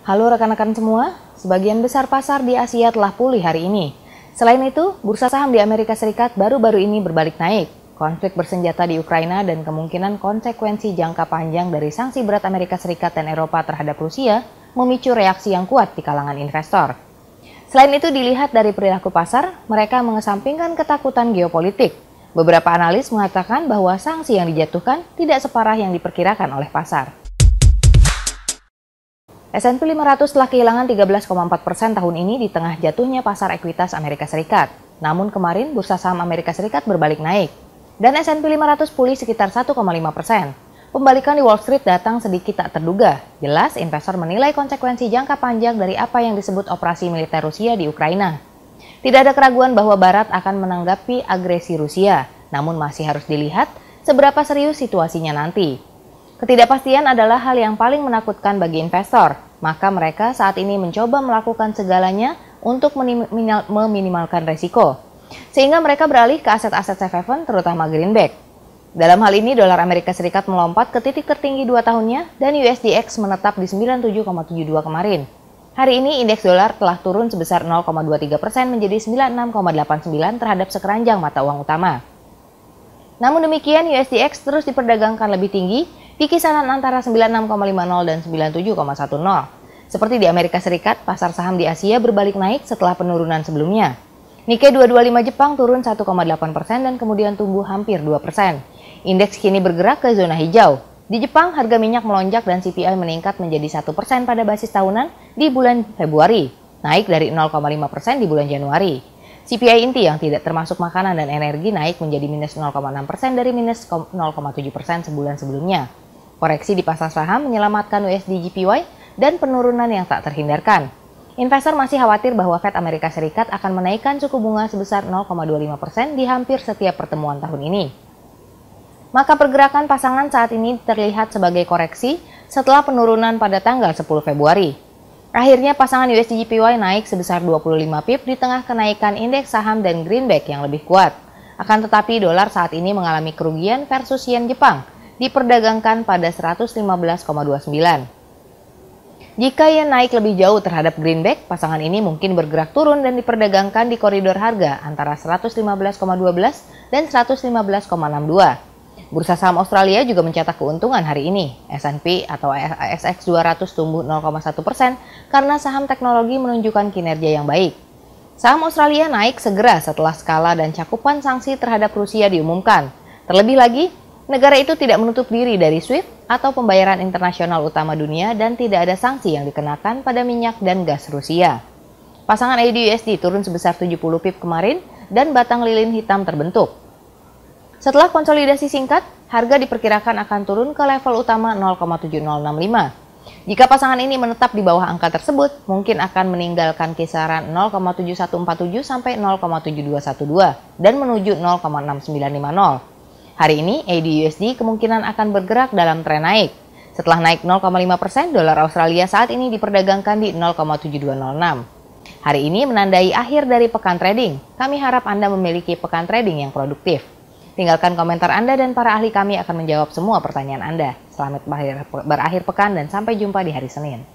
Halo rekan-rekan semua, sebagian besar pasar di Asia telah pulih hari ini. Selain itu, bursa saham di Amerika Serikat baru-baru ini berbalik naik. Konflik bersenjata di Ukraina dan kemungkinan konsekuensi jangka panjang dari sanksi berat Amerika Serikat dan Eropa terhadap Rusia memicu reaksi yang kuat di kalangan investor. Selain itu dilihat dari perilaku pasar, mereka mengesampingkan ketakutan geopolitik. Beberapa analis mengatakan bahwa sanksi yang dijatuhkan tidak separah yang diperkirakan oleh pasar. S&P 500 telah kehilangan 13,4% tahun ini di tengah jatuhnya pasar ekuitas Amerika Serikat. Namun kemarin bursa saham Amerika Serikat berbalik naik, dan S&P 500 pulih sekitar 1,5%. Pembalikan di Wall Street datang sedikit tak terduga. Jelas investor menilai konsekuensi jangka panjang dari apa yang disebut operasi militer Rusia di Ukraina. Tidak ada keraguan bahwa Barat akan menanggapi agresi Rusia, namun masih harus dilihat seberapa serius situasinya nanti. Ketidakpastian adalah hal yang paling menakutkan bagi investor, maka mereka saat ini mencoba melakukan segalanya untuk meminimalkan resiko. Sehingga mereka beralih ke aset-aset safe haven, terutama greenback. Dalam hal ini, dolar Amerika Serikat melompat ke titik tertinggi 2 tahunnya dan USDX menetap di 97,72 kemarin. Hari ini indeks dolar telah turun sebesar 0,23% menjadi 96,89 terhadap sekeranjang mata uang utama. Namun demikian, USDX terus diperdagangkan lebih tinggi di kisaran antara 96,50 dan 97,10. Seperti di Amerika Serikat, pasar saham di Asia berbalik naik setelah penurunan sebelumnya. Nikkei 225 Jepang turun 1,8% dan kemudian tumbuh hampir 2%. Indeks kini bergerak ke zona hijau. Di Jepang, harga minyak melonjak dan CPI meningkat menjadi 1% pada basis tahunan di bulan Februari, naik dari 0,5% di bulan Januari. CPI inti yang tidak termasuk makanan dan energi naik menjadi minus 0,6% dari minus 0,7% sebulan sebelumnya. Koreksi di pasar saham menyelamatkan USD JPY dan penurunan yang tak terhindarkan. Investor masih khawatir bahwa Fed Amerika Serikat akan menaikkan suku bunga sebesar 0,25% di hampir setiap pertemuan tahun ini. Maka pergerakan pasangan saat ini terlihat sebagai koreksi setelah penurunan pada tanggal 10 Februari. Akhirnya pasangan USD JPY naik sebesar 25 pip di tengah kenaikan indeks saham dan greenback yang lebih kuat. Akan tetapi dolar saat ini mengalami kerugian versus yen Jepang, diperdagangkan pada 115,29. Jika yen naik lebih jauh terhadap greenback, pasangan ini mungkin bergerak turun dan diperdagangkan di koridor harga antara 115,12 dan 115,62. Bursa saham Australia juga mencetak keuntungan hari ini. S&P atau ASX 200 tumbuh 0,1% karena saham teknologi menunjukkan kinerja yang baik. Saham Australia naik segera setelah skala dan cakupan sanksi terhadap Rusia diumumkan. Terlebih lagi, negara itu tidak menutup diri dari SWIFT atau pembayaran internasional utama dunia dan tidak ada sanksi yang dikenakan pada minyak dan gas Rusia. Pasangan AUD/USD turun sebesar 70 pip kemarin dan batang lilin hitam terbentuk. Setelah konsolidasi singkat, harga diperkirakan akan turun ke level utama 0,7065. Jika pasangan ini menetap di bawah angka tersebut, mungkin akan meninggalkan kisaran 0,7147 sampai 0,7212 dan menuju 0,6950. Hari ini, AUD/USD kemungkinan akan bergerak dalam tren naik. Setelah naik 0,5%, dolar Australia saat ini diperdagangkan di 0,7206. Hari ini menandai akhir dari pekan trading. Kami harap Anda memiliki pekan trading yang produktif. Tinggalkan komentar Anda dan para ahli kami akan menjawab semua pertanyaan Anda. Selamat berakhir pekan dan sampai jumpa di hari Senin.